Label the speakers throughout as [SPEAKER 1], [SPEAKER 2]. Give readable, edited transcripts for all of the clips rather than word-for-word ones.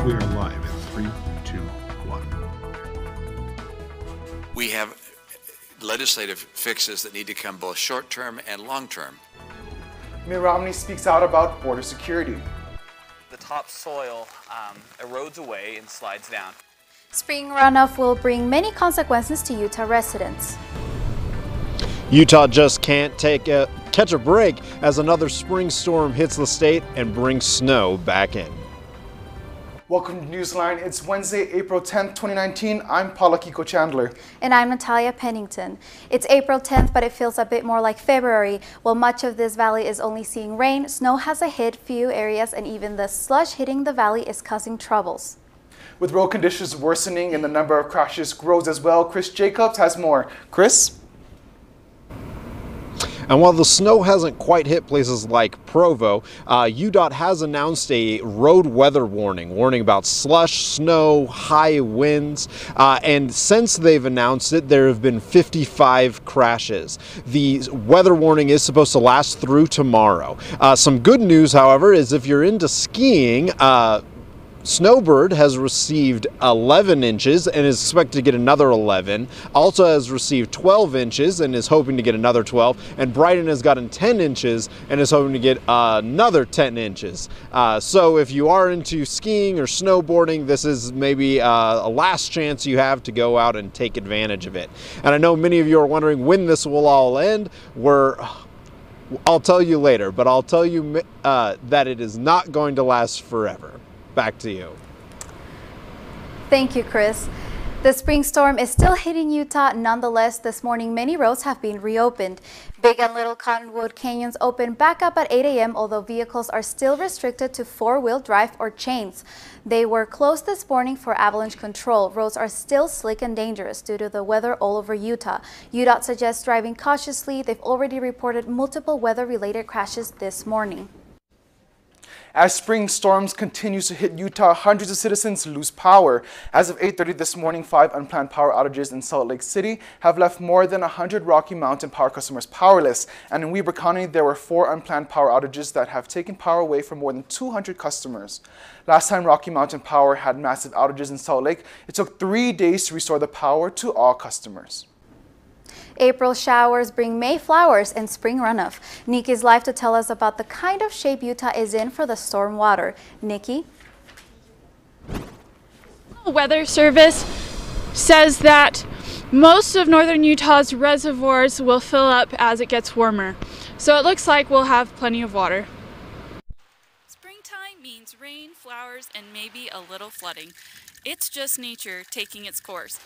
[SPEAKER 1] We are live in 3, 2, 1.
[SPEAKER 2] We have legislative fixes that need to come both short-term and long-term.
[SPEAKER 3] Mitt Romney speaks out about border security.
[SPEAKER 4] The topsoil erodes away and slides down.
[SPEAKER 5] Spring runoff will bring many consequences to Utah residents.
[SPEAKER 6] Utah just can't catch a break as another spring storm hits the state and brings snow back in.
[SPEAKER 3] Welcome to Newsline. It's Wednesday, April 10th, 2019. I'm Paula Kiko Chandler.
[SPEAKER 5] And I'm Natalia Pennington. It's April 10th, but it feels a bit more like February. While much of this valley is only seeing rain, snow has hit few areas, and even the slush hitting the valley is causing troubles.
[SPEAKER 3] With road conditions worsening and the number of crashes grows as well, Chris Jacobs has more. Chris?
[SPEAKER 6] And while the snow hasn't quite hit places like Provo, UDOT has announced a road weather warning about slush, snow, high winds, and since they've announced it, there have been 55 crashes. The weather warning is supposed to last through tomorrow. Some good news, however, is if you're into skiing, Snowbird has received 11 inches and is expected to get another 11. Alta has received 12 inches and is hoping to get another 12. And Brighton has gotten 10 inches and is hoping to get another 10 inches. So if you are into skiing or snowboarding, this is maybe a last chance you have to go out and take advantage of it. And I know many of you are wondering when this will all end. I'll tell you later, but I'll tell you that it is not going to last forever. Back to you.
[SPEAKER 5] Thank you, Chris. The spring storm is still hitting Utah. Nonetheless, this morning many roads have been reopened. Big and Little Cottonwood Canyons open back up at 8 a.m., although vehicles are still restricted to four-wheel drive or chains. They were closed this morning for avalanche control. Roads are still slick and dangerous due to the weather all over Utah. UDOT suggests driving cautiously. They've already reported multiple weather-related crashes this morning.
[SPEAKER 3] As spring storms continue to hit Utah, hundreds of citizens lose power. As of 8:30 this morning, 5 unplanned power outages in Salt Lake City have left more than 100 Rocky Mountain Power customers powerless. And in Weber County, there were 4 unplanned power outages that have taken power away from more than 200 customers. Last time Rocky Mountain Power had massive outages in Salt Lake, it took 3 days to restore the power to all customers.
[SPEAKER 5] April showers bring May flowers and spring runoff. Nikki's live to tell us about the kind of shape Utah is in for the storm water. Nikki?
[SPEAKER 7] The Weather Service says that most of northern Utah's reservoirs will fill up as it gets warmer. So it looks like we'll have plenty of water.
[SPEAKER 8] Springtime means rain, flowers, and maybe a little flooding. It's just nature taking its course.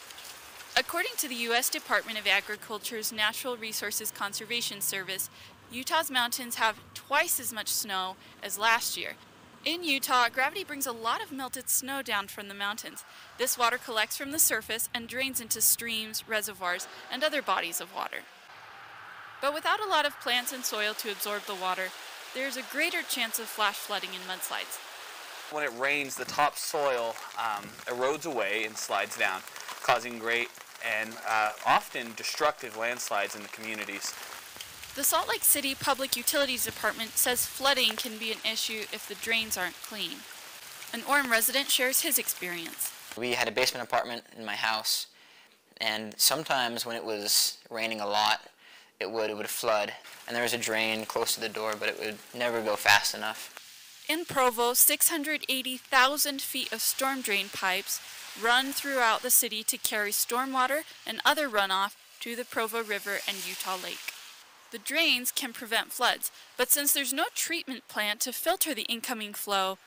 [SPEAKER 8] According to the U.S. Department of Agriculture's Natural Resources Conservation Service, Utah's mountains have twice as much snow as last year. In Utah, gravity brings a lot of melted snow down from the mountains. This water collects from the surface and drains into streams, reservoirs, and other bodies of water. But without a lot of plants and soil to absorb the water, there's a greater chance of flash flooding and mudslides.
[SPEAKER 4] When it rains, the topsoil erodes away and slides down, causing great and often destructive landslides in the communities.
[SPEAKER 8] The Salt Lake City Public Utilities Department says flooding can be an issue if the drains aren't clean. An Orem resident shares his experience.
[SPEAKER 9] We had a basement apartment in my house, and sometimes when it was raining a lot, it would flood. And there was a drain close to the door, but it would never go fast enough.
[SPEAKER 8] In Provo, 680,000 feet of storm drain pipes run throughout the city to carry stormwater and other runoff to the Provo River and Utah Lake. The drains can prevent floods, but since there's no treatment plant to filter the incoming flow,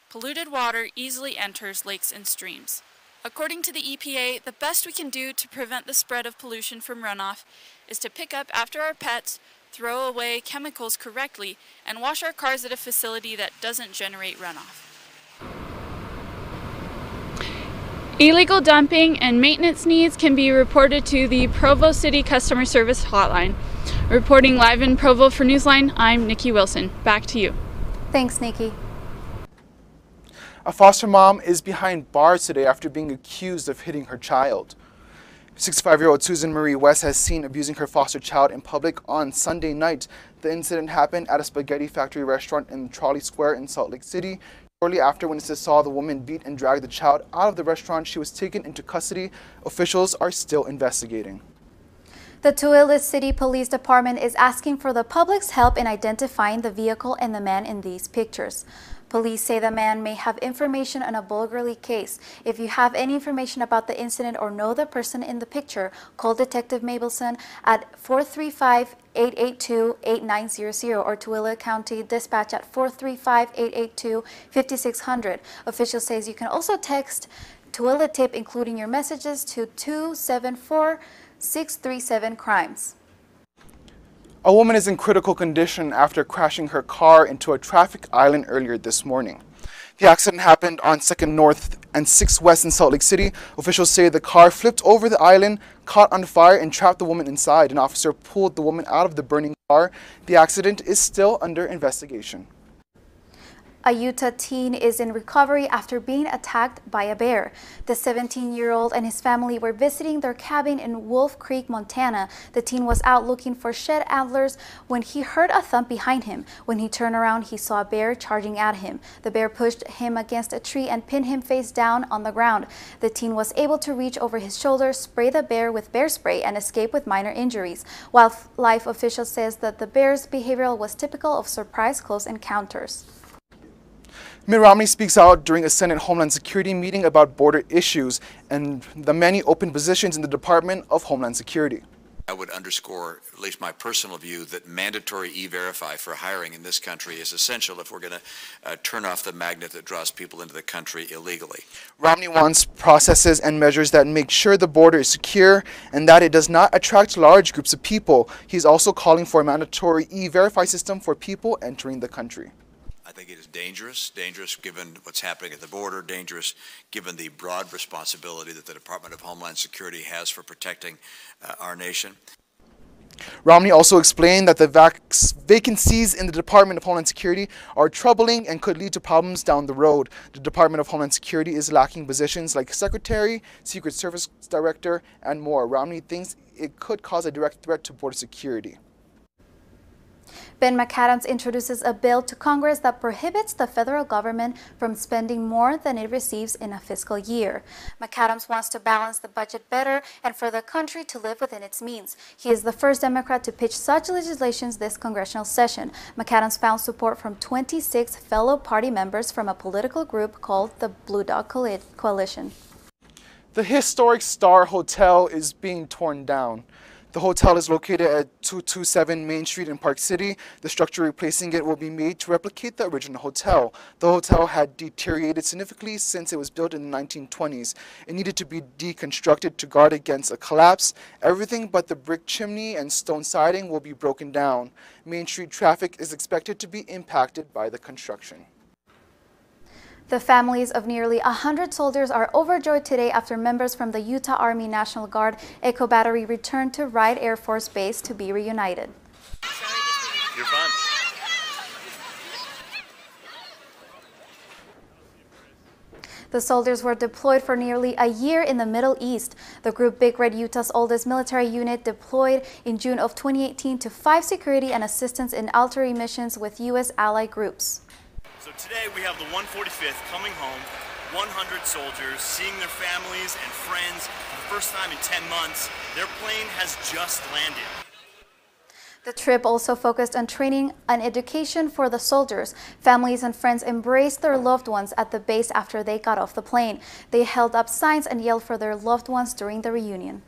[SPEAKER 8] polluted water easily enters lakes and streams. According to the EPA, the best we can do to prevent the spread of pollution from runoff is to pick up after our pets, throw away chemicals correctly, and wash our cars at a facility that doesn't generate runoff.
[SPEAKER 7] Illegal dumping and maintenance needs can be reported to the Provo City Customer Service Hotline. Reporting live in Provo for Newsline, I'm Nikki Wilson. Back to you.
[SPEAKER 5] Thanks, Nikki.
[SPEAKER 3] A foster mom is behind bars today after being accused of hitting her child. 65-year-old Susan Marie West has seen abusing her foster child in public on Sunday night. The incident happened at a spaghetti factory restaurant in Trolley Square in Salt Lake City. Shortly after witnesses saw the woman beat and drag the child out of the restaurant, she was taken into custody. Officials are still investigating.
[SPEAKER 5] The Tooele City Police Department is asking for the public's help in identifying the vehicle and the man in these pictures. Police say the man may have information on a Bulgarly case. If you have any information about the incident or know the person in the picture, call Detective Mabelson at 435-882-8900 or Tooele County Dispatch at 435-882-5600. Officials say you can also text Tooele Tip, including your messages, to 274-637-CRIMES.
[SPEAKER 3] A woman is in critical condition after crashing her car into a traffic island earlier this morning. The accident happened on 2nd North and 6th West in Salt Lake City. Officials say the car flipped over the island, caught on fire, and trapped the woman inside. An officer pulled the woman out of the burning car. The accident is still under investigation.
[SPEAKER 5] A Utah teen is in recovery after being attacked by a bear. The 17-year-old and his family were visiting their cabin in Wolf Creek, Montana. The teen was out looking for shed antlers when he heard a thump behind him. When he turned around, he saw a bear charging at him. The bear pushed him against a tree and pinned him face down on the ground. The teen was able to reach over his shoulder, spray the bear with bear spray, and escape with minor injuries. Wildlife officials says that the bear's behavior was typical of surprise close encounters.
[SPEAKER 3] Mitt Romney speaks out during a Senate Homeland Security meeting about border issues and the many open positions in the Department of Homeland Security.
[SPEAKER 2] I would underscore, at least my personal view, that mandatory E-Verify for hiring in this country is essential if we're going to turn off the magnet that draws people into the country illegally.
[SPEAKER 3] Romney wants processes and measures that make sure the border is secure and that it does not attract large groups of people. He's also calling for a mandatory E-Verify system for people entering the country.
[SPEAKER 2] I think it is dangerous given what's happening at the border, dangerous given the broad responsibility that the Department of Homeland Security has for protecting our nation.
[SPEAKER 3] Romney also explained that the vacancies in the Department of Homeland Security are troubling and could lead to problems down the road. The Department of Homeland Security is lacking positions like Secretary, Secret Service Director, and more. Romney thinks it could cause a direct threat to border security.
[SPEAKER 5] Ben McAdams introduces a bill to Congress that prohibits the federal government from spending more than it receives in a fiscal year. McAdams wants to balance the budget better and for the country to live within its means. He is the first Democrat to pitch such legislation this congressional session. McAdams found support from 26 fellow party members from a political group called the Blue Dog Coalition.
[SPEAKER 3] The historic Star Hotel is being torn down. The hotel is located at 227 Main Street in Park City. The structure replacing it will be made to replicate the original hotel. The hotel had deteriorated significantly since it was built in the 1920s. It needed to be deconstructed to guard against a collapse. Everything but the brick chimney and stone siding will be broken down. Main Street traffic is expected to be impacted by the construction.
[SPEAKER 5] The families of nearly 100 soldiers are overjoyed today after members from the Utah Army National Guard Echo Battery returned to Wright Air Force Base to be reunited.
[SPEAKER 4] You're fun.
[SPEAKER 5] The soldiers were deployed for nearly a year in the Middle East. The group Big Red, Utah's oldest military unit, deployed in June of 2018 to 5 security and assistance in artillery missions with U.S. ally groups.
[SPEAKER 10] So today we have the 145th coming home, 100 soldiers seeing their families and friends for the first time in 10 months. Their plane has just landed.
[SPEAKER 5] The trip also focused on training and education for the soldiers. Families and friends embraced their loved ones at the base after they got off the plane. They held up signs and yelled for their loved ones during the reunion.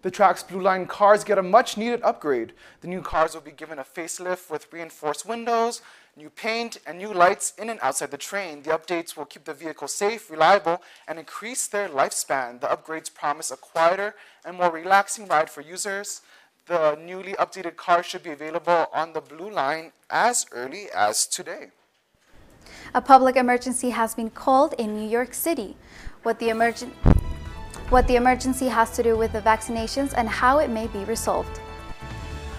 [SPEAKER 3] The track's Blue Line cars get a much-needed upgrade. The new cars will be given a facelift with reinforced windows, new paint, and new lights in and outside the train. The updates will keep the vehicle safe, reliable, and increase their lifespan. The upgrades promise a quieter and more relaxing ride for users. The newly updated car should be available on the Blue Line as early as today.
[SPEAKER 5] A public emergency has been called in New York City. What the emergency has to do with the vaccinations and how it may be resolved.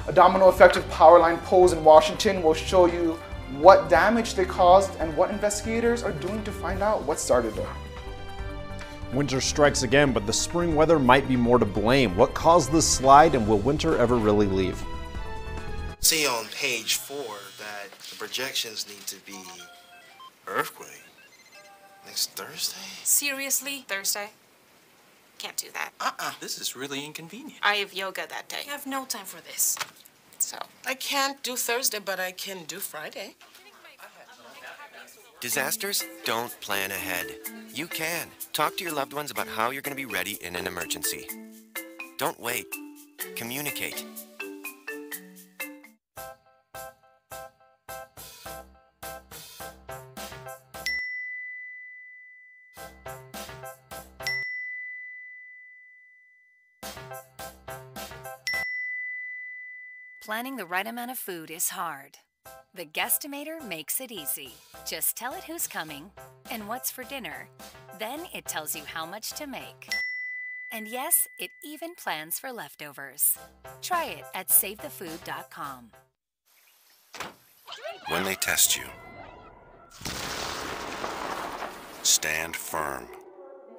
[SPEAKER 3] A domino effect of power line poles in Washington will show you what damage they caused and what investigators are doing to find out what started it.
[SPEAKER 6] Winter strikes again, but the spring weather might be more to blame. What caused this slide, and will winter ever really leave?
[SPEAKER 11] See on page 4 that the projections need to be Earthquake? Next Thursday?
[SPEAKER 12] Seriously? Thursday? Can't do that.
[SPEAKER 11] This is really inconvenient.
[SPEAKER 12] I have yoga that day. I have no time for this. So.
[SPEAKER 13] I can't do Thursday, but I can do Friday.
[SPEAKER 14] Disasters don't plan ahead. You can. Talk to your loved ones about how you're going to be ready in an emergency. Don't wait. Communicate.
[SPEAKER 15] Planning the right amount of food is hard. The Guestimator makes it easy. Just tell it who's coming and what's for dinner. Then it tells you how much to make. And yes, it even plans for leftovers. Try it at savethefood.com.
[SPEAKER 1] When they test you, stand firm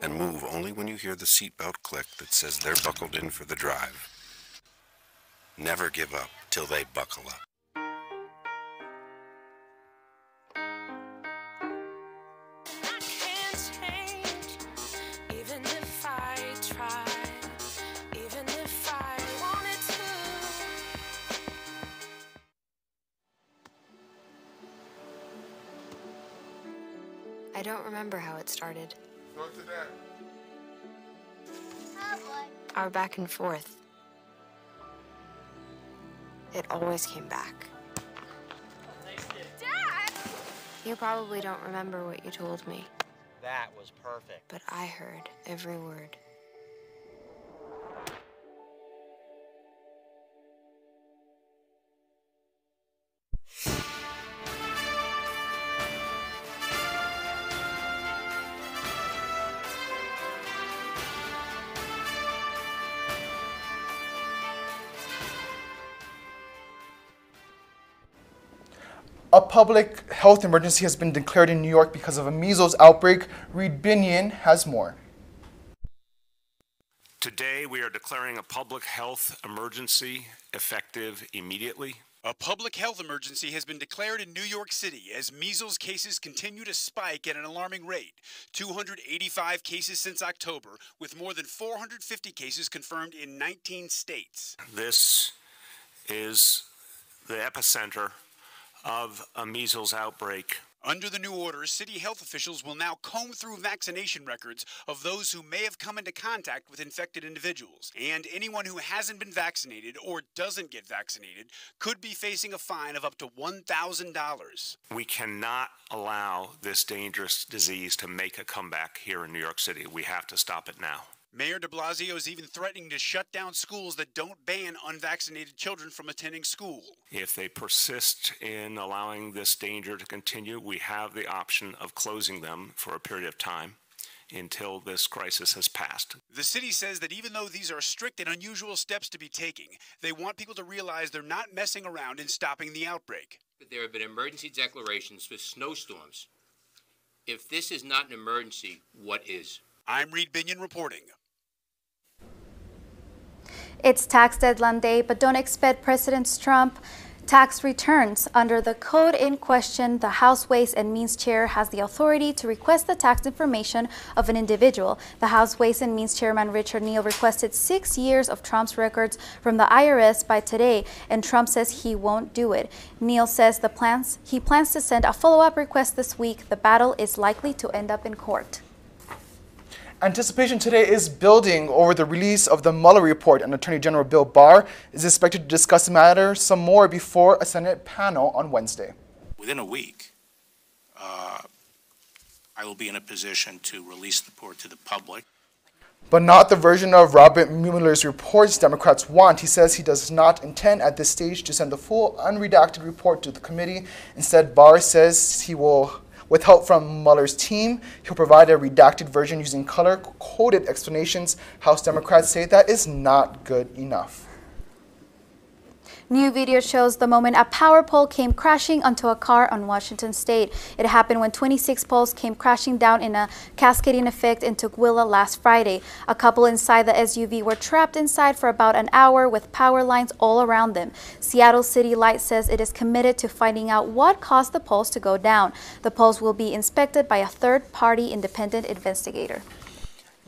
[SPEAKER 1] and move only when you hear the seatbelt click that says they're buckled in for the drive. Never give up till they buckle up.
[SPEAKER 16] I don't remember how it started. Our back and forth. It always came back. Dad! You probably don't remember what you told me.
[SPEAKER 17] That was perfect.
[SPEAKER 16] But I heard every word.
[SPEAKER 3] A public health emergency has been declared in New York because of a measles outbreak. Reed Binion has more.
[SPEAKER 18] Today, we are declaring a public health emergency effective immediately.
[SPEAKER 19] A public health emergency has been declared in New York City as measles cases continue to spike at an alarming rate. 285 cases since October, with more than 450 cases confirmed in 19 states.
[SPEAKER 18] This is the epicenter of a measles outbreak.
[SPEAKER 19] Under the new order, city health officials will now comb through vaccination records of those who may have come into contact with infected individuals. And anyone who hasn't been vaccinated or doesn't get vaccinated could be facing a fine of up to $1,000.
[SPEAKER 18] We cannot allow this dangerous disease to make a comeback here in New York City. We have to stop it now.
[SPEAKER 19] Mayor de Blasio is even threatening to shut down schools that don't ban unvaccinated children from attending school.
[SPEAKER 18] If they persist in allowing this danger to continue, we have the option of closing them for a period of time until this crisis has passed.
[SPEAKER 19] The city says that even though these are strict and unusual steps to be taking, they want people to realize they're not messing around in stopping the outbreak.
[SPEAKER 20] There have been emergency declarations for snowstorms. If this is not an emergency, what is?
[SPEAKER 19] I'm Reed Binion reporting.
[SPEAKER 5] It's tax deadline day, but don't expect President Trump tax returns. Under the code in question, the House Ways and Means Chair has the authority to request the tax information of an individual. The House Ways and Means Chairman Richard Neal requested 6 years of Trump's records from the IRS by today, and Trump says he won't do it. Neal says he plans to send a follow-up request this week. The battle is likely to end up in court.
[SPEAKER 3] Anticipation today is building over the release of the Mueller report, and Attorney General Bill Barr is expected to discuss the matter some more before a Senate panel on Wednesday.
[SPEAKER 21] Within a week, I will be in a position to release the report to the public.
[SPEAKER 3] But not the version of Robert Mueller's reports Democrats want. He says he does not intend at this stage to send the full unredacted report to the committee. Instead, Barr says he will, with help from Mueller's team, he'll provide a redacted version using color-coded explanations. House Democrats say that is not good enough.
[SPEAKER 5] New video shows the moment a power pole came crashing onto a car on Washington State. It happened when 26 poles came crashing down in a cascading effect in Tukwila last Friday. A couple inside the SUV were trapped inside for about an hour with power lines all around them. Seattle City Light says it is committed to finding out what caused the poles to go down. The poles will be inspected by a third-party independent investigator.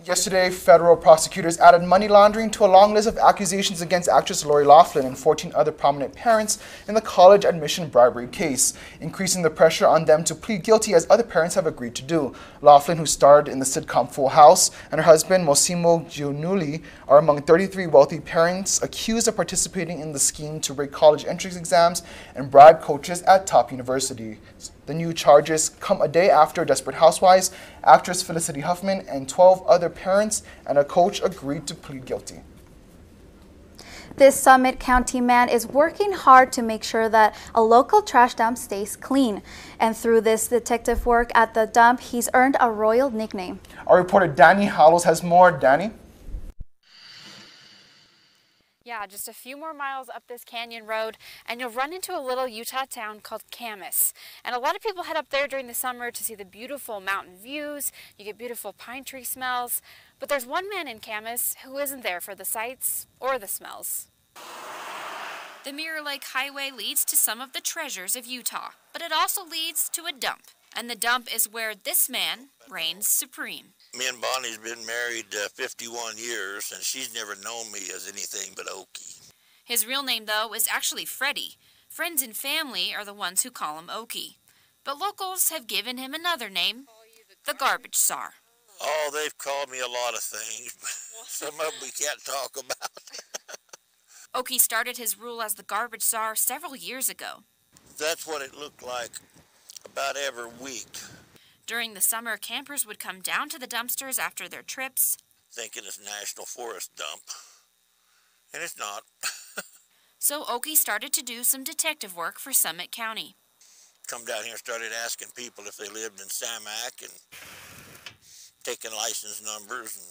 [SPEAKER 3] Yesterday, federal prosecutors added money laundering to a long list of accusations against actress Lori Loughlin and 14 other prominent parents in the college admission bribery case, increasing the pressure on them to plead guilty as other parents have agreed to do. Loughlin, who starred in the sitcom Full House, and her husband Mossimo Giannulli are among 33 wealthy parents accused of participating in the scheme to rig college entrance exams and bribe coaches at top universities. The new charges come a day after Desperate Housewives, actress Felicity Huffman, and 12 other parents and a coach agreed to plead guilty.
[SPEAKER 5] This Summit County man is working hard to make sure that a local trash dump stays clean. And through this detective work at the dump, he's earned a royal nickname.
[SPEAKER 3] Our reporter Danny Hallows has more. Danny?
[SPEAKER 9] Yeah, just a few more miles up this canyon road and you'll run into a little Utah town called Camas. And a lot of people head up there during the summer to see the beautiful mountain views. You get beautiful pine tree smells. But there's one man in Camas who isn't there for the sights or the smells.
[SPEAKER 22] The Mirror Lake Highway leads to some of the treasures of Utah, but it also leads to a dump. And the dump is where this man reigns supreme.
[SPEAKER 23] Me and Bonnie's been married 51 years, and she's never known me as anything but Okie.
[SPEAKER 22] His real name, though, is actually Freddie. Friends and family are the ones who call him Okie. But locals have given him another name, the Garbage Czar.
[SPEAKER 23] Oh, they've called me a lot of things, but some of them we can't talk about.
[SPEAKER 22] Okie started his rule as the Garbage Czar several years ago.
[SPEAKER 23] That's what it looked like about every week.
[SPEAKER 22] During the summer, campers would come down to the dumpsters after their trips,
[SPEAKER 23] thinking it's National Forest dump, and it's not.
[SPEAKER 22] So Okie started to do some detective work for Summit County.
[SPEAKER 23] Come down here and started asking people if they lived in Samac and taking license numbers, and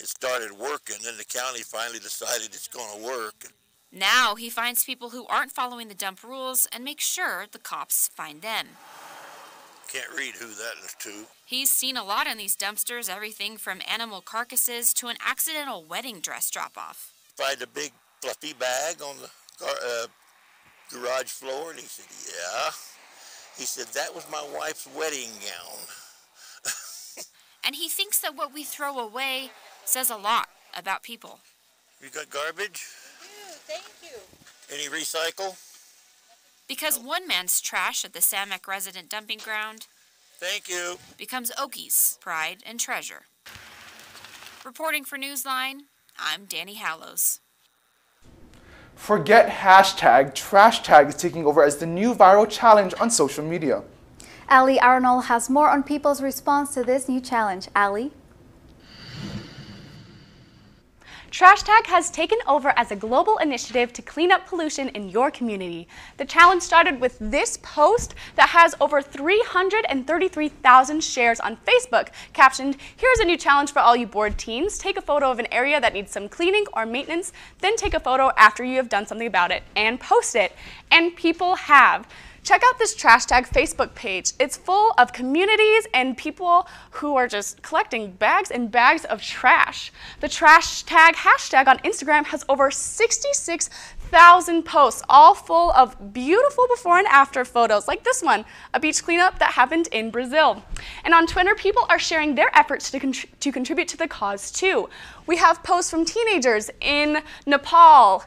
[SPEAKER 23] it started working. Then the county finally decided it's going to work.
[SPEAKER 22] Now he finds people who aren't following the dump rules and makes sure the cops find them.
[SPEAKER 23] Can't read who that is to.
[SPEAKER 22] He's seen a lot in these dumpsters, everything from animal carcasses to an accidental wedding dress drop-off.
[SPEAKER 23] Find a big fluffy bag on the garage floor, and he said, yeah. He said, that was my wife's wedding gown.
[SPEAKER 22] And he thinks that what we throw away says a lot about people.
[SPEAKER 23] You got garbage?
[SPEAKER 9] I do, thank you.
[SPEAKER 23] Any recycle?
[SPEAKER 22] Because one man's trash at the Samac resident dumping ground,
[SPEAKER 23] thank you,
[SPEAKER 22] becomes Okie's pride and treasure. Reporting for Newsline, I'm Danny Hallows.
[SPEAKER 3] Forget hashtag, trash tag is taking over as the new viral challenge on social media.
[SPEAKER 5] Ali Arnold has more on people's response to this new challenge. Ali?
[SPEAKER 24] Trash Tag has taken over as a global initiative to clean up pollution in your community. The challenge started with this post that has over 333,000 shares on Facebook, captioned, "Here's a new challenge for all you bored teens. Take a photo of an area that needs some cleaning or maintenance, then take a photo after you have done something about it and post it." And people have. Check out this Trash Tag Facebook page. It's full of communities and people who are just collecting bags and bags of trash. The Trash Tag hashtag on Instagram has over 66,000 posts, all full of beautiful before and after photos, like this one, a beach cleanup that happened in Brazil. And on Twitter, people are sharing their efforts to contribute to the cause too. We have posts from teenagers in Nepal.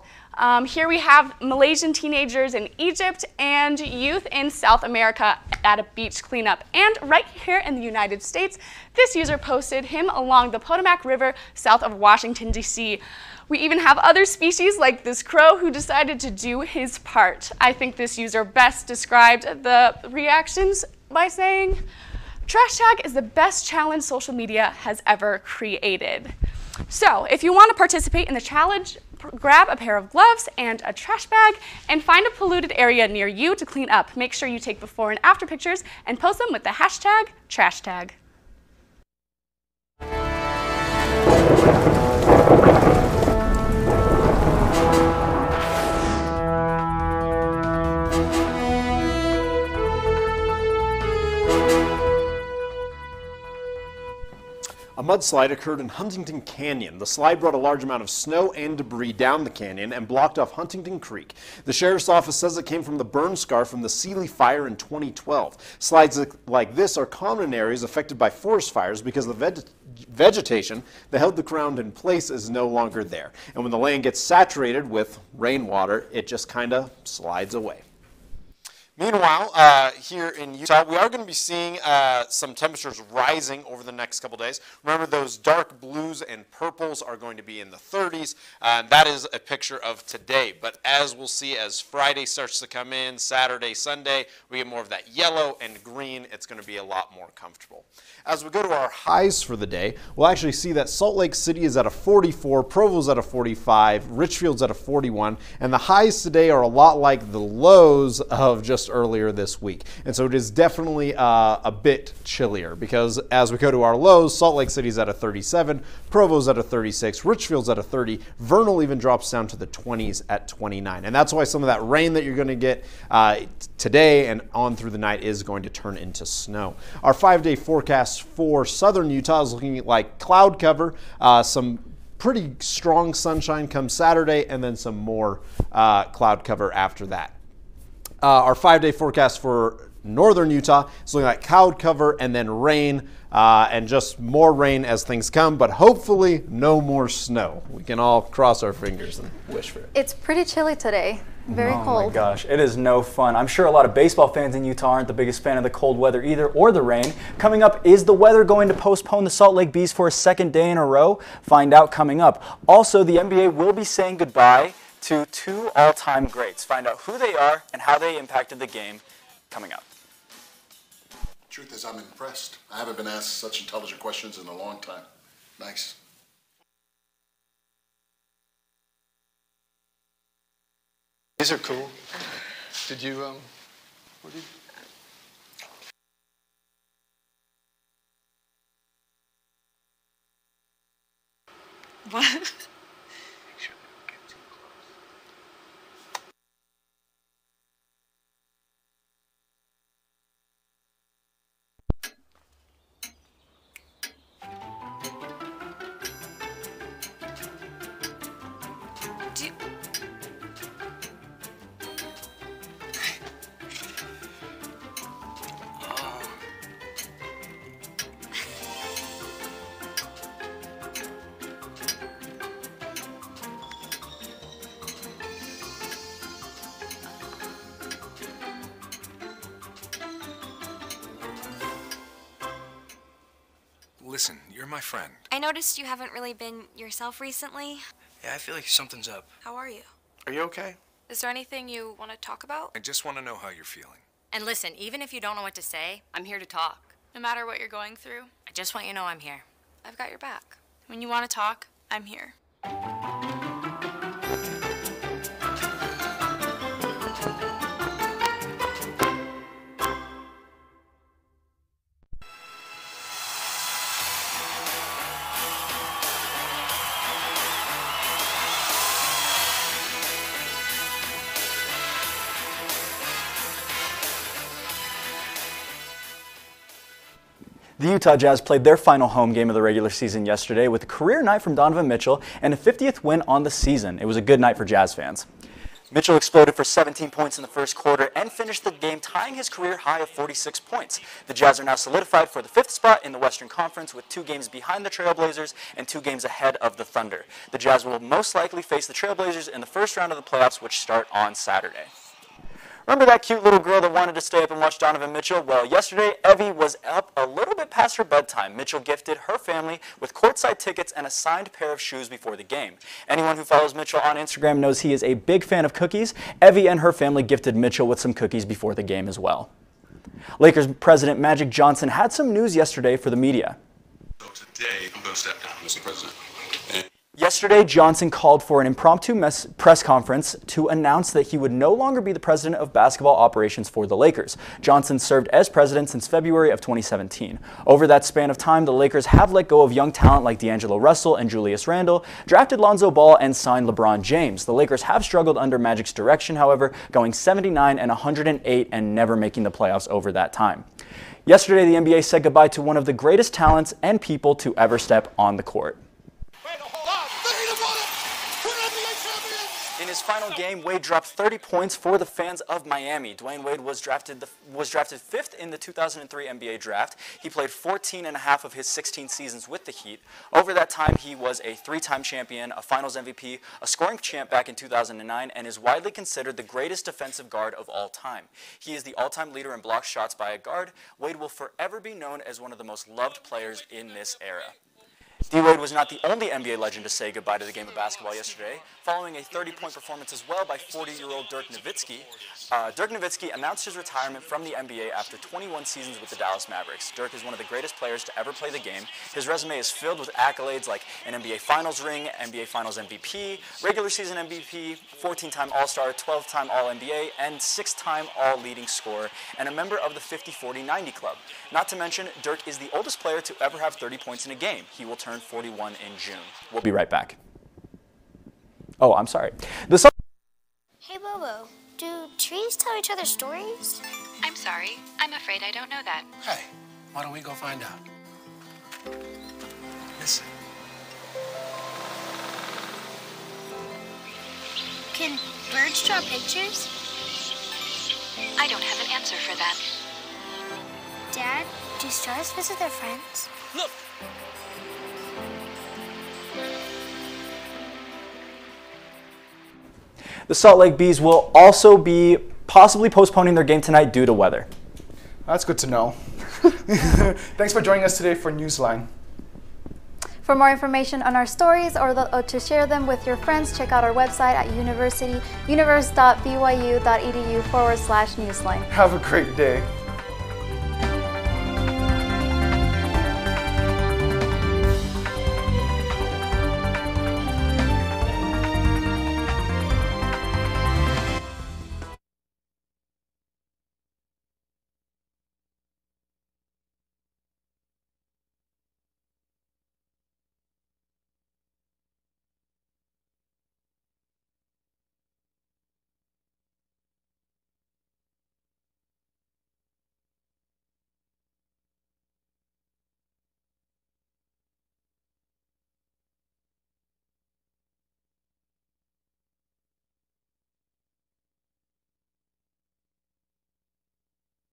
[SPEAKER 24] Here we have Malaysian teenagers in Egypt and youth in South America at a beach cleanup. And right here in the United States, this user posted him along the Potomac River south of Washington, D.C. We even have other species like this crow who decided to do his part. I think this user best described the reactions by saying, "Trash Tag is the best challenge social media has ever created." So if you want to participate in the challenge, grab a pair of gloves and a trash bag and find a polluted area near you to clean up. Make sure you take before and after pictures and post them with the hashtag #TrashTag.
[SPEAKER 6] mudslide occurred in Huntington Canyon. The slide brought a large amount of snow and debris down the canyon and blocked off Huntington Creek. The sheriff's office says it came from the burn scar from the Sealy fire in 2012. Slides like this are common in areas affected by forest fires because the vegetation that held the ground in place is no longer there. And when the land gets saturated with rainwater, it just kind of slides away.
[SPEAKER 2] Meanwhile, here in Utah, we are going to be seeing some temperatures rising over the next couple days. Remember, those dark blues and purples are going to be in the 30s. That is a picture of today. But as we'll see, as Friday starts to come in, Saturday, Sunday, we get more of that yellow and green. It's going to be a lot more comfortable.
[SPEAKER 6] As we go to our highs for the day, we'll actually see that Salt Lake City is at a 44, Provo's at a 45, Richfield's at a 41, and the highs today are a lot like the lows of just earlier this week. And so it is definitely a bit chillier because as we go to our lows, Salt Lake City's at a 37, Provo's at a 36, Richfield's at a 30, Vernal even drops down to the 20s at 29. And that's why some of that rain that you're going to get today and on through the night is going to turn into snow. Our 5-day forecast for southern Utah is looking like cloud cover, some pretty strong sunshine come Saturday, and then some more cloud cover after that. Our 5-day forecast for northern Utah is looking like cloud cover and then rain, and just more rain as things come, but hopefully no more snow. We can all cross our fingers and wish for it.
[SPEAKER 5] It's pretty chilly today. Very cold.
[SPEAKER 4] Oh my gosh, it is no fun. I'm sure a lot of baseball fans in Utah aren't the biggest fan of the cold weather either, or the rain. Coming up, is the weather going to postpone the Salt Lake Bees for a second day in a row? Find out coming up. Also, the NBA will be saying goodbye to two all-time greats. Find out who they are and how they impacted the game coming up.
[SPEAKER 7] Truth is, I'm impressed. I haven't been asked such intelligent questions in a long time. Nice.
[SPEAKER 8] These are cool. Did you, what did you...
[SPEAKER 12] What?
[SPEAKER 25] Listen, you're my friend.
[SPEAKER 16] I noticed you haven't really been yourself recently.
[SPEAKER 25] Yeah, I feel like something's up.
[SPEAKER 16] How are you?
[SPEAKER 25] Are you okay?
[SPEAKER 16] Is there anything you want to talk about?
[SPEAKER 25] I just want to know how you're feeling.
[SPEAKER 26] And listen, even if you don't know what to say, I'm here to talk.
[SPEAKER 12] No matter what you're going through,
[SPEAKER 26] I just want you to know I'm here.
[SPEAKER 12] I've got your back. When you want to talk, I'm here.
[SPEAKER 4] The Utah Jazz played their final home game of the regular season yesterday with a career night from Donovan Mitchell and a 50th win on the season. It was a good night for Jazz fans. Mitchell exploded for 17 points in the first quarter and finished the game tying his career high of 46 points. The Jazz are now solidified for the 5th spot in the Western Conference with 2 games behind the Trailblazers and 2 games ahead of the Thunder. The Jazz will most likely face the Trailblazers in the first round of the playoffs, which start on Saturday. Remember that cute little girl that wanted to stay up and watch Donovan Mitchell? Well, yesterday, Evie was up a little bit past her bedtime. Mitchell gifted her family with courtside tickets and a signed pair of shoes before the game. Anyone who follows Mitchell on Instagram knows he is a big fan of cookies. Evie and her family gifted Mitchell with some cookies before the game as well. Lakers President Magic Johnson had some news yesterday for the media.
[SPEAKER 7] So today, I'm going to step down, Mr. President.
[SPEAKER 4] Yesterday, Johnson called for an impromptu press conference to announce that he would no longer be the president of basketball operations for the Lakers. Johnson served as president since February of 2017. Over that span of time, the Lakers have let go of young talent like D'Angelo Russell and Julius Randle, drafted Lonzo Ball, and signed LeBron James. The Lakers have struggled under Magic's direction, however, going 79 and 108 and never making the playoffs over that time. Yesterday, the NBA said goodbye to one of the greatest talents and people to ever step on the court. In his final game, Wade dropped 30 points for the fans of Miami. Dwayne Wade was drafted 5th in the 2003 NBA draft. He played 14 and a half of his 16 seasons with the Heat. Over that time, he was a 3-time champion, a Finals MVP, a scoring champ back in 2009, and is widely considered the greatest defensive guard of all time. He is the all-time leader in blocked shots by a guard. Wade will forever be known as one of the most loved players in this era. D-Wade was not the only NBA legend to say goodbye to the game of basketball yesterday. Following a 30-point performance as well by 40-year-old Dirk Nowitzki, Dirk Nowitzki announced his retirement from the NBA after 21 seasons with the Dallas Mavericks. Dirk is one of the greatest players to ever play the game. His resume is filled with accolades like an NBA Finals ring, NBA Finals MVP, regular season MVP, 14-time All-Star, 12-time All-NBA, and 6-time All-Leading Scorer, and a member of the 50-40-90 Club. Not to mention, Dirk is the oldest player to ever have 30 points in a game. He will turn 41 in June. We'll be right back. Oh, I'm sorry.
[SPEAKER 1] Hey, Bobo, do trees tell each other stories?
[SPEAKER 10] I'm sorry. I'm afraid I don't know that.
[SPEAKER 25] Hey, why don't we go find out? Listen.
[SPEAKER 1] Can birds draw pictures?
[SPEAKER 10] I don't have an answer for that.
[SPEAKER 1] Dad, do stars visit their friends?
[SPEAKER 25] Look!
[SPEAKER 4] The Salt Lake Bees will also be possibly postponing their game tonight due to weather.
[SPEAKER 3] That's good to know. Thanks for joining us today for Newsline.
[SPEAKER 5] For more information on our stories or to share them with your friends, check out our website at universe.byu.edu/newsline.
[SPEAKER 3] Have a great day.